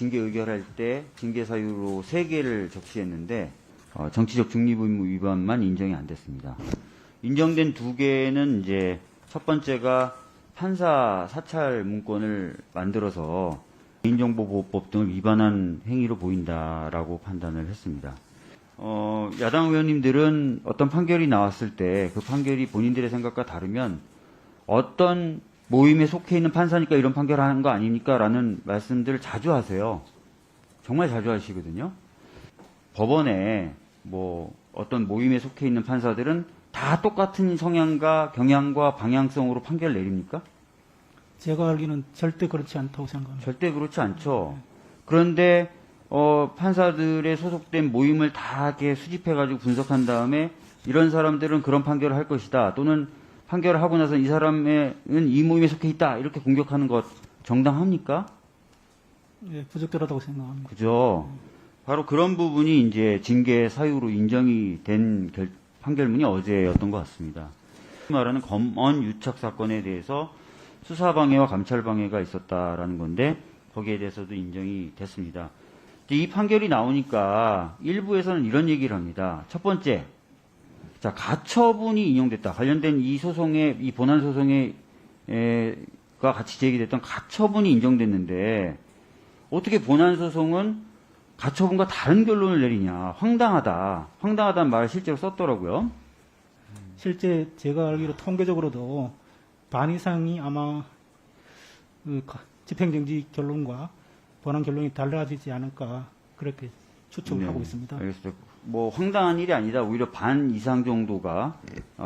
징계 의결할 때 징계 사유로 3개를 적시했는데 정치적 중립 의무 위반만 인정이 안 됐습니다. 인정된 2개는 이제 첫 번째가 판사 사찰 문건을 만들어서 개인정보보호법 등을 위반한 행위로 보인다라고 판단을 했습니다. 야당 의원님들은 어떤 판결이 나왔을 때 그 판결이 본인들의 생각과 다르면 어떤 모임에 속해 있는 판사니까 이런 판결을 하는 거 아닙니까? 라는 말씀들을 자주 하세요. 정말 자주 하시거든요. 법원에 어떤 모임에 속해 있는 판사들은 다 똑같은 성향과 경향과 방향성으로 판결을 내립니까? 제가 알기는 절대 그렇지 않다고 생각합니다. 절대 그렇지 않죠. 그런데 판사들의 소속된 모임을 다 이렇게 수집해가지고 분석한 다음에 이런 사람들은 그런 판결을 할 것이다. 또는 판결을 하고 나서 이 사람은 이 모임에 속해 있다. 이렇게 공격하는 것 정당합니까? 예, 부적절하다고 생각합니다. 그죠. 바로 그런 부분이 이제 징계 사유로 인정이 된 판결문이 어제였던 것 같습니다. 말하는 검언 유착 사건에 대해서 수사방해와 감찰방해가 있었다라는 건데 거기에 대해서도 인정이 됐습니다. 이 판결이 나오니까 일부에서는 이런 얘기를 합니다. 첫 번째, 자, 가처분이 인용됐다. 관련된 이 소송의, 이 본안 소송에, 가 같이 제기됐던 가처분이 인정됐는데, 어떻게 본안 소송은 가처분과 다른 결론을 내리냐. 황당하다. 황당하다는 말을 실제로 썼더라고요. 실제 제가 알기로 통계적으로도 반 이상이 아마 집행정지 결론과 본안 결론이 달라지지 않을까 그렇게 추측을 하고 있습니다. 알겠습니다. 황당한 일이 아니다. 오히려 반 이상 정도가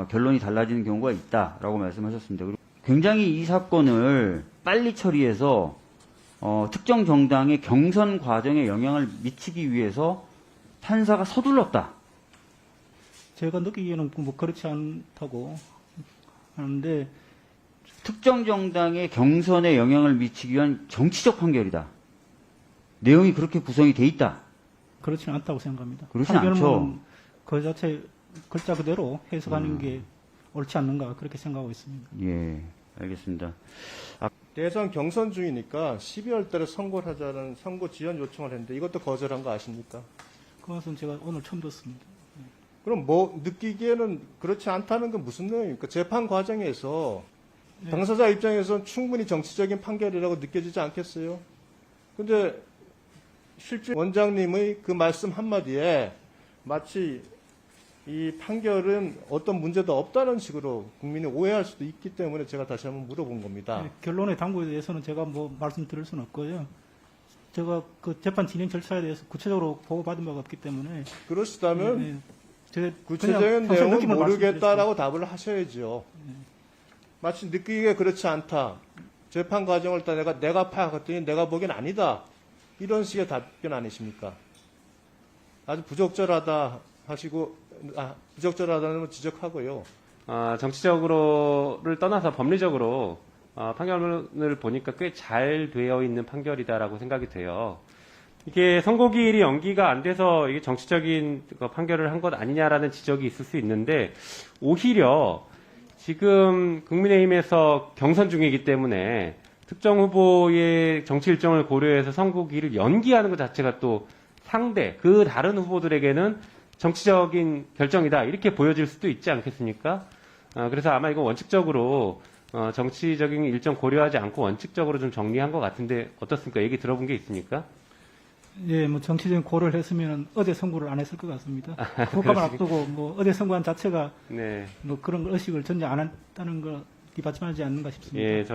결론이 달라지는 경우가 있다라고 말씀하셨습니다. 그리고 굉장히 이 사건을 빨리 처리해서 특정 정당의 경선 과정에 영향을 미치기 위해서 판사가 서둘렀다. 제가 느끼기에는 그렇지 않다고 하는데 특정 정당의 경선에 영향을 미치기 위한 정치적 판결이다. 내용이 그렇게 구성이 돼 있다. 그렇지는 않다고 생각합니다. 그렇지 않죠. 그 자체 글자 그대로 해석하는 게 옳지 않는가 그렇게 생각하고 있습니다. 예, 알겠습니다. 대선 경선 중이니까 12월 달에 선거를 하자는 선거 지연 요청을 했는데 이것도 거절한 거 아십니까? 그것은 제가 오늘 처음 듣습니다. 그럼 느끼기에는 그렇지 않다는 건 무슨 내용입니까? 재판 과정에서 당사자 입장에서는 충분히 정치적인 판결이라고 느껴지지 않겠어요? 근데 실제 원장님의 그 말씀 한마디에 마치 이 판결은 어떤 문제도 없다는 식으로 국민이 오해할 수도 있기 때문에 제가 다시 한번 물어본 겁니다. 네, 결론의 당부에 대해서는 제가 말씀드릴 수는 없고요. 제가 그 재판 진행 절차에 대해서 구체적으로 보고받은 바가 없기 때문에 그러시다면 제가 구체적인 그냥 내용은 느낌을 모르겠다라고 답을 하셔야죠. 마치 느끼기에 그렇지 않다. 재판 과정을 다 내가 파악했더니 내가 보기엔 아니다. 이런 식의 답변 아니십니까? 아주 부적절하다 하시고 부적절하다는 걸 지적하고요. 정치적으로를 떠나서 법리적으로 판결문을 보니까 꽤 잘 되어 있는 판결이다라고 생각이 돼요. 이게 선고기일이 연기가 안 돼서 이게 정치적인 판결을 한 것 아니냐라는 지적이 있을 수 있는데 오히려 지금 국민의힘에서 경선 중이기 때문에 특정 후보의 정치 일정을 고려해서 선거기일을 연기하는 것 자체가 또 그 다른 후보들에게는 정치적인 결정이다 이렇게 보여질 수도 있지 않겠습니까? 그래서 아마 이건 원칙적으로 정치적인 일정 고려하지 않고 원칙적으로 좀 정리한 것 같은데 어떻습니까? 얘기 들어본 게 있습니까? 예, 정치적인 고려를 했으면 어제 선고를 안 했을 것 같습니다. 국감을 앞두고 어제 선고한 자체가 네. 그런 의식을 전혀 안 했다는 걸 뒷받침하지 않는가 싶습니다. 예,